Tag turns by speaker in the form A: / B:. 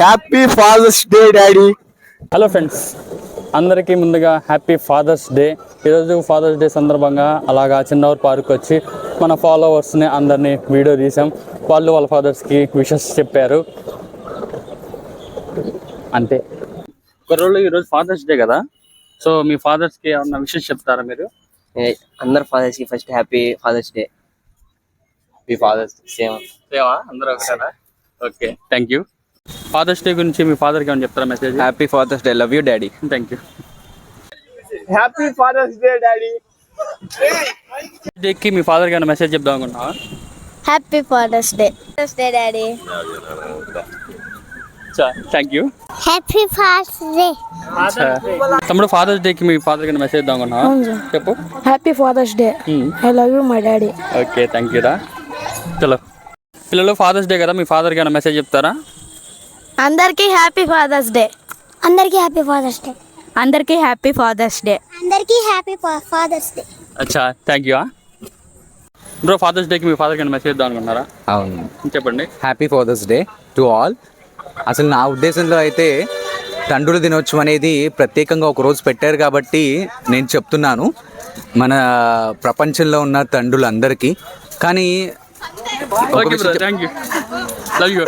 A: Happy father's day daddy.
B: Hello friends, అందరికీ ముందుగా happy father's day. ఈరోజు ఫాదర్స్ డే సందర్భంగా అలాగా చిన్నవారు పార్క్ వచ్చి మన ఫాలోవర్స్ని అందరినీ వీడియో తీసాం. వాళ్ళు వాళ్ళ ఫాదర్స్కి విషెస్ చెప్పారు. అంతే. ఒక రోజు ఈరోజు ఫాదర్స్ డే కదా, సో మీ ఫాదర్స్కి ఏమన్నా విషెస్ చెప్తారా మీరు?
C: అందరు ఫాదర్స్ కి ఫస్ట్ హ్యాపీ ఫాదర్స్ డే.
B: మీ ఫాదర్స్ సేవా అందరూ ఒకసారా? Okay, thank you. Father's day గురించి మీ ఫాదర్కి ఏమైనా చెప్తారా message?
D: Happy father's day, love you daddy.
B: Thank you.
A: Happy father's day daddy.
B: డేకి మీ ఫాదర్కి ఏమైనా మెసేజ్ చెప్దాం అనుకుంటున్నావా?
E: Happy father's day. Father's day daddy.
B: Thank you.
E: Happy father's day.
B: తమ్ముడు, ఫాదర్స్ డేకి మీ ఫాదర్కి ఏమైనా మెసేజ్ ఇద్దాం అనుకుంటున్నావా? చెప్పు.
E: Happy father's day. I love you my daddy.
B: Okay, thank you రా. చలో పిల్లలు, ఫాదర్స్ డే కదా, మీ ఫాదర్కి ఏమైనా మెసేజ్ చెప్తారా?
E: అందరికీ హ్యాపీ ఫాదర్స్ డే.
F: అందరికీ హ్యాపీ ఫాదర్స్ డే.
E: అందరికీ హ్యాపీ ఫాదర్స్ డే.
F: అందరికీ హ్యాపీ ఫాదర్స్ డే.
B: అచ్చా, థ్యాంక్ యూ. బ్రో, ఫాదర్స్ డేకి మీ ఫాదర్కి ఏమైనా మెసేజ్ ఇద్దాం అనుకుంటున్నారా?
D: అవును,
B: చెప్పండి.
D: Happy father's day to all. అసలు నా ఉద్దేశంలో అయితే తండ్రుల దినోత్సవం అనేది ప్రత్యేకంగా ఒక రోజు పెట్టారు కాబట్టి నేను చెప్తున్నాను మన ప్రపంచంలో ఉన్న తండ్రులందరికీ. కానీ
B: okay bro, thank you. Love you.